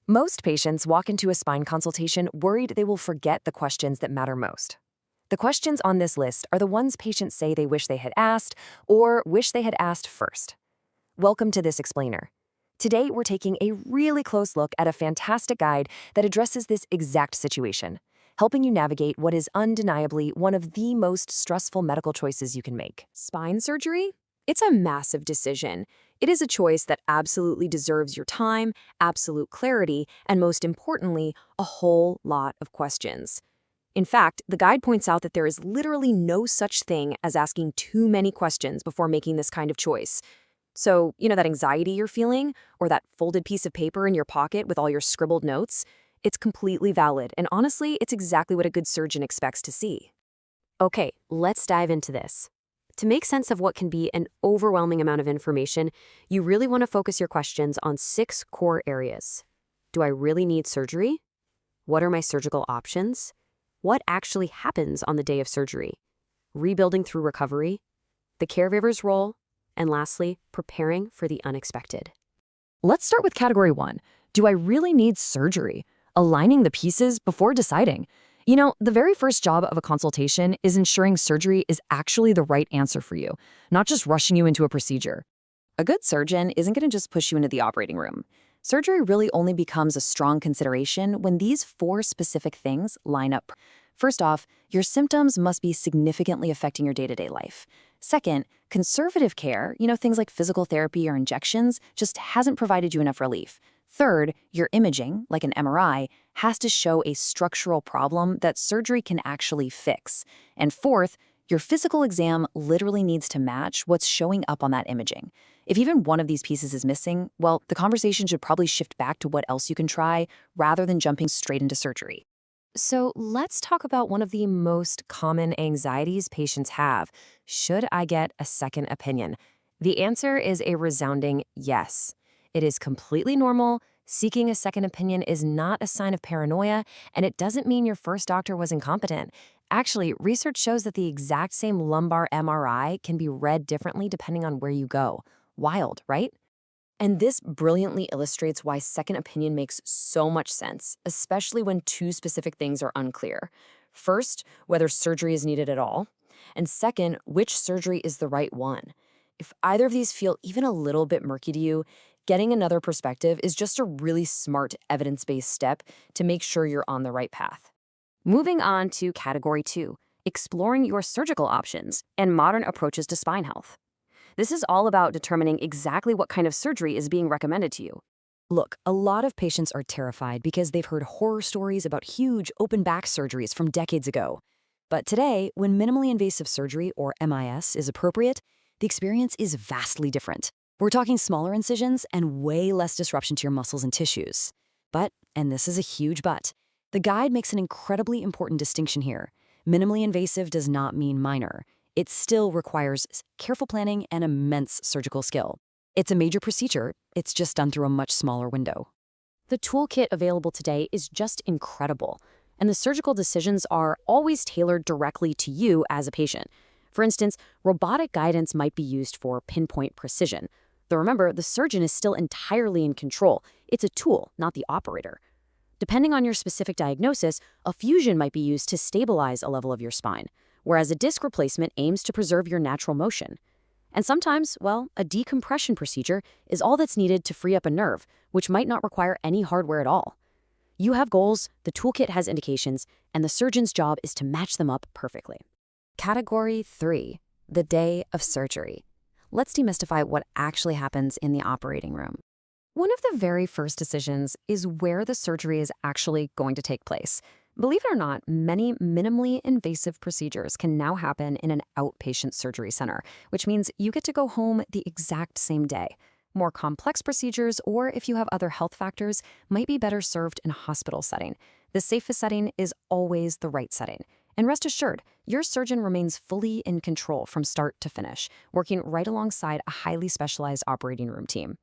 Most patients walk into a spine consultation worried they will forget the questions that matter most. The questions on this list are the ones patients say they wish they had asked or wish they had asked first. Welcome to This Explainer. Today, we're taking a really close look at a fantastic guide that addresses this exact situation, helping you navigate what is undeniably one of the most stressful medical choices you can make. Spine surgery? It's a massive decision. It is a choice that absolutely deserves your time, absolute clarity, and most importantly, a whole lot of questions. In fact, the guide points out that there is literally no such thing as asking too many questions before making this kind of choice. So, that anxiety you're feeling, or that folded piece of paper in your pocket with all your scribbled notes, it's completely valid, and honestly, it's exactly what a good surgeon expects to see. Okay, let's dive into this. To make sense of what can be an overwhelming amount of information, you really want to focus your questions on 6 core areas. Do I really need surgery? What are my surgical options? What actually happens on the day of surgery? Rebuilding through recovery? The caregiver's role? And lastly, preparing for the unexpected. Let's start with category 1. Do I really need surgery? Aligning the pieces before deciding. The very first job of a consultation is ensuring surgery is actually the right answer for you, not just rushing you into a procedure. A good surgeon isn't going to just push you into the operating room. Surgery really only becomes a strong consideration when these 4 specific things line up. First off, your symptoms must be significantly affecting your day-to-day life. Second, conservative care, things like physical therapy or injections, just hasn't provided you enough relief. Third, your imaging, like an MRI, has to show a structural problem that surgery can actually fix. And fourth, your physical exam literally needs to match what's showing up on that imaging. If even one of these pieces is missing, well, the conversation should probably shift back to what else you can try rather than jumping straight into surgery. So let's talk about one of the most common anxieties patients have. Should I get a second opinion? The answer is a resounding yes. It is completely normal. Seeking a second opinion is not a sign of paranoia, and it doesn't mean your first doctor was incompetent. Actually, research shows that the exact same lumbar MRI can be read differently depending on where you go. Wild, right? And this brilliantly illustrates why second opinion makes so much sense, especially when 2 specific things are unclear. First, whether surgery is needed at all, and second, which surgery is the right one. If either of these feel even a little bit murky to you, getting another perspective is just a really smart evidence-based step to make sure you're on the right path. Moving on to category 2, exploring your surgical options and modern approaches to spine health. This is all about determining exactly what kind of surgery is being recommended to you. Look, a lot of patients are terrified because they've heard horror stories about huge open back surgeries from decades ago. But today, when minimally invasive surgery, or MIS, is appropriate, the experience is vastly different. We're talking smaller incisions and way less disruption to your muscles and tissues. But, and this is a huge but, the guide makes an incredibly important distinction here. Minimally invasive does not mean minor. It still requires careful planning and immense surgical skill. It's a major procedure, it's just done through a much smaller window. The toolkit available today is just incredible, and the surgical decisions are always tailored directly to you as a patient. For instance, robotic guidance might be used for pinpoint precision. Though remember, the surgeon is still entirely in control. It's a tool, not the operator. Depending on your specific diagnosis, a fusion might be used to stabilize a level of your spine, whereas a disc replacement aims to preserve your natural motion. And sometimes, well, a decompression procedure is all that's needed to free up a nerve, which might not require any hardware at all. You have goals, the toolkit has indications, and the surgeon's job is to match them up perfectly. Category 3, the day of surgery. Let's demystify what actually happens in the operating room. One of the very first decisions is where the surgery is actually going to take place. Believe it or not, many minimally invasive procedures can now happen in an outpatient surgery center, which means you get to go home the exact same day. More complex procedures, or if you have other health factors, might be better served in a hospital setting. The safest setting is always the right setting. And rest assured, your surgeon remains fully in control from start to finish, working right alongside a highly specialized operating room team.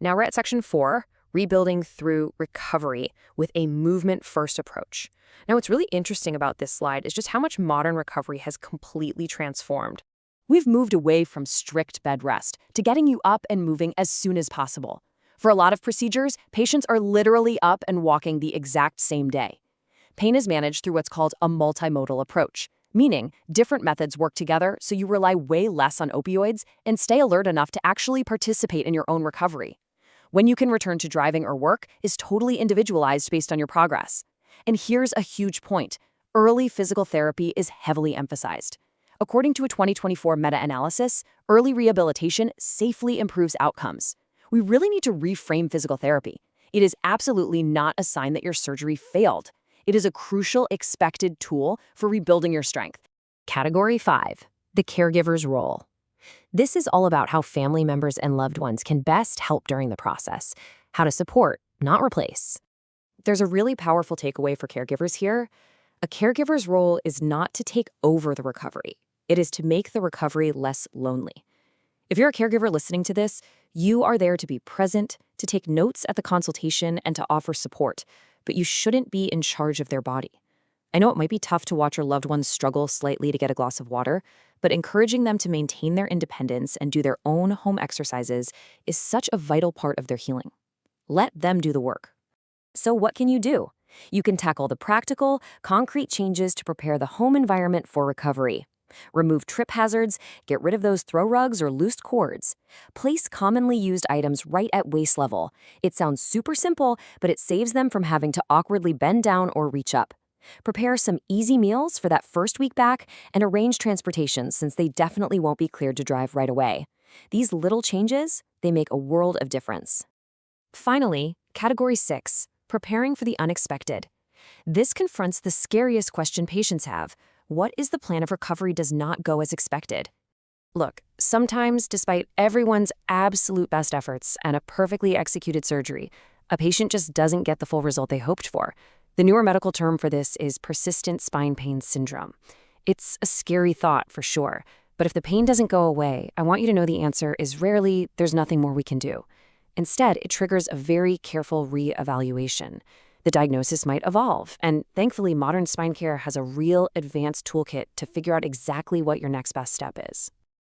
Now we're at section 4, rebuilding through recovery with a movement-first approach. Now, what's really interesting about this slide is just how much modern recovery has completely transformed. We've moved away from strict bed rest to getting you up and moving as soon as possible. For a lot of procedures, patients are literally up and walking the exact same day. Pain is managed through what's called a multimodal approach, meaning different methods work together so you rely way less on opioids and stay alert enough to actually participate in your own recovery. When you can return to driving or work is totally individualized based on your progress. And here's a huge point. Early physical therapy is heavily emphasized. According to a 2024 meta-analysis, early rehabilitation safely improves outcomes. We really need to reframe physical therapy. It is absolutely not a sign that your surgery failed. It is a crucial expected tool for rebuilding your strength. Category 5. The caregiver's role. This is all about how family members and loved ones can best help during the process, how to support, not replace. There's a really powerful takeaway for caregivers here. A caregiver's role is not to take over the recovery. It is to make the recovery less lonely. If you're a caregiver listening to this, you are there to be present, to take notes at the consultation, and to offer support, but you shouldn't be in charge of their body. I know it might be tough to watch your loved ones struggle slightly to get a glass of water, but encouraging them to maintain their independence and do their own home exercises is such a vital part of their healing. Let them do the work. So what can you do? You can tackle the practical, concrete changes to prepare the home environment for recovery. Remove trip hazards, get rid of those throw rugs or loose cords. Place commonly used items right at waist level. It sounds super simple, but it saves them from having to awkwardly bend down or reach up. Prepare some easy meals for that first week back and arrange transportation since they definitely won't be cleared to drive right away. These little changes, they make a world of difference. Finally, Category 6, preparing for the unexpected. This confronts the scariest question patients have. What if the plan of recovery does not go as expected? Look, sometimes, despite everyone's absolute best efforts and a perfectly executed surgery, a patient just doesn't get the full result they hoped for. The newer medical term for this is persistent spine pain syndrome. It's a scary thought for sure, but if the pain doesn't go away, I want you to know the answer is rarely there's nothing more we can do. Instead, it triggers a very careful re-evaluation. The diagnosis might evolve, and thankfully modern spine care has a real advanced toolkit to figure out exactly what your next best step is.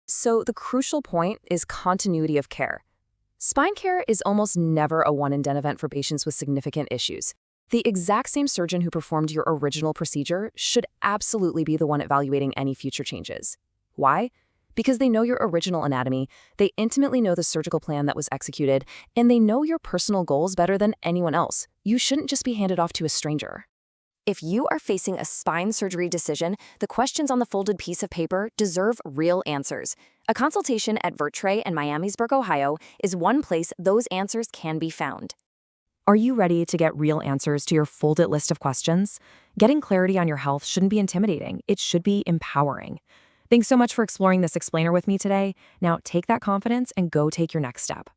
So the crucial point is continuity of care. Spine care is almost never a one-and-done event for patients with significant issues. The exact same surgeon who performed your original procedure should absolutely be the one evaluating any future changes. Why? Because they know your original anatomy, they intimately know the surgical plan that was executed, and they know your personal goals better than anyone else. You shouldn't just be handed off to a stranger. If you are facing a spine surgery decision, the questions on the folded piece of paper deserve real answers. A consultation at Vertrae in Miamisburg, Ohio, is one place those answers can be found. Are you ready to get real answers to your folded list of questions? Getting clarity on your health shouldn't be intimidating. It should be empowering. Thanks so much for exploring this explainer with me today. Now take that confidence and go take your next step.